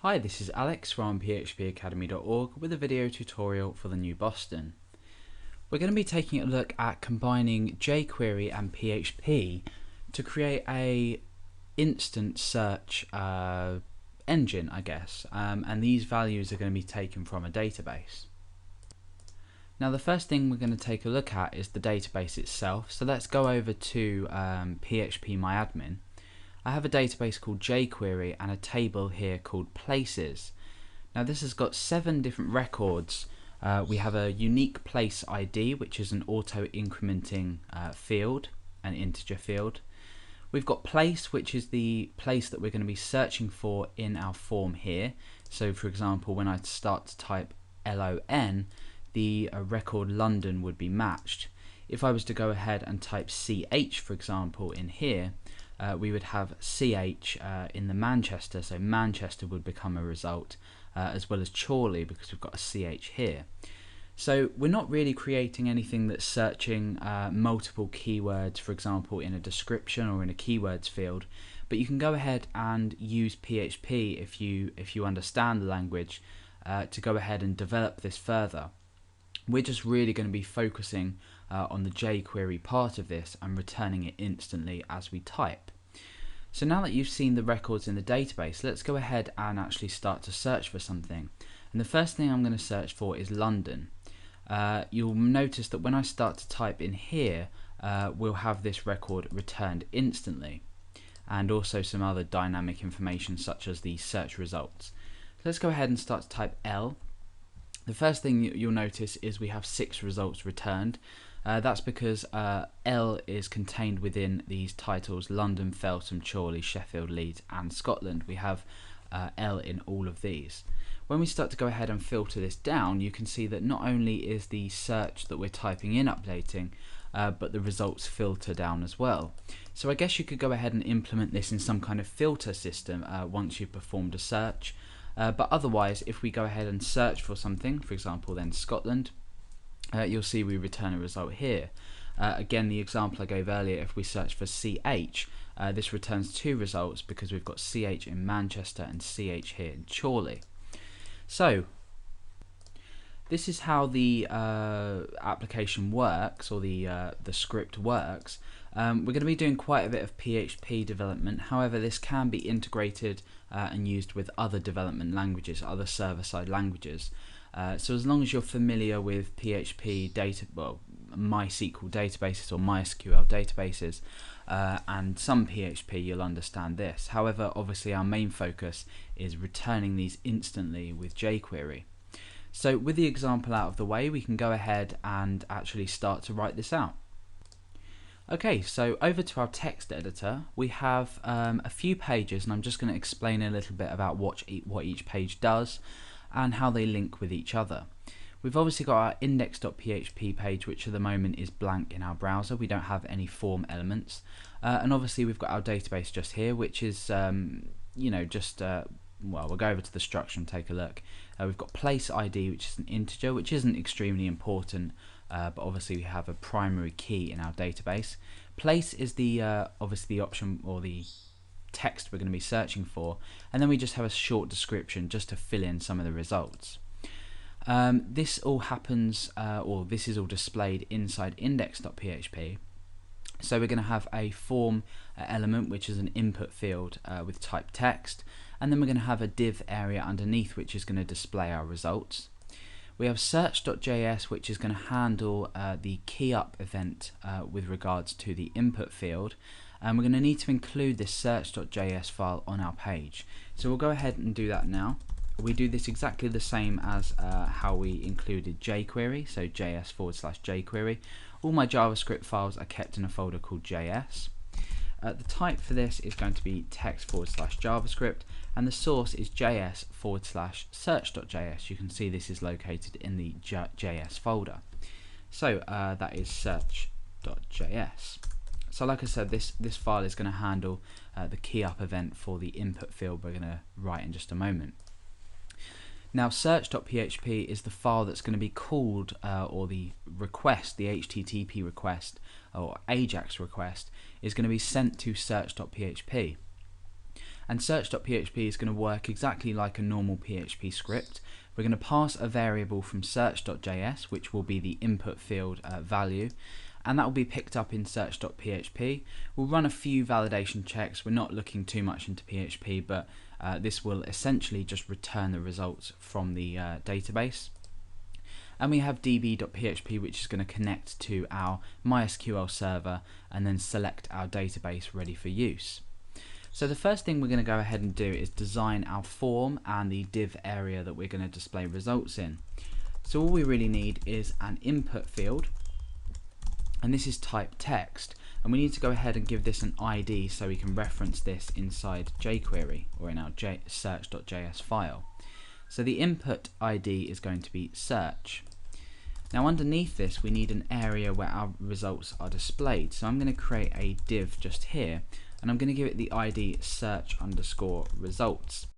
Hi, this is Alex from phpacademy.org with a video tutorial for the new Boston. We're going to be taking a look at combining jQuery and PHP to create a instant search engine, I guess, and these values are going to be taken from a database. Now the first thing we're going to take a look at is the database itself, so let's go over to phpMyAdmin. I have a database called jQuery and a table here called places. Now this has got 7 different records. We have a unique place ID, which is an auto-incrementing field, an integer field. We've got place, which is the place that we're going to be searching for in our form here. So for example, when I start to type LON, the record London would be matched. If I was to go ahead and type CH, for example, in here, we would have CH in the Manchester, so Manchester would become a result, as well as Chorley, because we've got a CH here. So we're not really creating anything that's searching multiple keywords, for example, in a description or in a keywords field, but you can go ahead and use PHP if you understand the language to go ahead and develop this further. We're just really going to be focusing on the jQuery part of this and returning it instantly as we type. So now that you've seen the records in the database, let's go ahead and actually start to search for something. And the first thing I'm going to search for is London. You'll notice that when I start to type in here, we'll have this record returned instantly, and also some other dynamic information such as the search results. So let's go ahead and start to type L. The first thing you'll notice is we have 6 results returned. That's because L is contained within these titles: London, Feltham, Chorley, Sheffield, Leeds and Scotland. We have L in all of these. When we start to go ahead and filter this down, you can see that not only is the search that we're typing in updating, but the results filter down as well. So I guess you could go ahead and implement this in some kind of filter system once you've performed a search. But otherwise, if we go ahead and search for something, for example then Scotland, you'll see we return a result here. Again, the example I gave earlier, if we search for CH, this returns 2 results because we've got CH in Manchester and CH here in Chorley. So this is how the application works, or the script works. We're going to be doing quite a bit of PHP development. However, this can be integrated and used with other development languages, other server-side languages. So as long as you're familiar with PHP MySQL databases or MySQL databases and some PHP, you'll understand this. However, obviously our main focus is returning these instantly with jQuery. So with the example out of the way, we can go ahead and actually start to write this out. Okay, so over to our text editor, we have a few pages, and I'm just going to explain a little bit about what each page does and how they link with each other. We've obviously got our index.php page, which at the moment is blank in our browser. We don't have any form elements, and obviously we've got our database just here, which is well, we'll go over to the structure and take a look. We've got place ID, which is an integer, which isn't extremely important, but obviously we have a primary key in our database. Place is the obviously the option or the text we're going to be searching for, and then we just have a short description just to fill in some of the results. This all happens, or this is all displayed inside index.php. So we're going to have a form element, which is an input field with type text, and then we're going to have a div area underneath, which is going to display our results. We have search.js, which is going to handle the key up event with regards to the input field, and we're going to need to include this search.js file on our page. So we'll go ahead and do that now. We do this exactly the same as how we included jQuery, so js/jQuery. All my JavaScript files are kept in a folder called JS. The type for this is going to be text/JavaScript, and the source is js/search.js. You can see this is located in the JS folder. So that is search.js. So like I said, this file is going to handle the key up event for the input field we're going to write in just a moment. Now search.php is the file that's going to be called, or the request, the HTTP request or AJAX request is going to be sent to search.php. And search.php is going to work exactly like a normal PHP script. We're going to pass a variable from search.js, which will be the input field value, and that will be picked up in search.php. We'll run a few validation checks. We're not looking too much into PHP, but this will essentially just return the results from the database. And we have db.php, which is going to connect to our MySQL server and then select our database ready for use. So the first thing we're going to go ahead and do is design our form and the div area that we're going to display results in. So all we really need is an input field, and this is type text, and we need to go ahead and give this an ID so we can reference this inside jQuery or in our search.js file. So the input ID is going to be search. Now underneath this we need an area where our results are displayed, so I'm going to create a div just here, and I'm going to give it the ID search_results.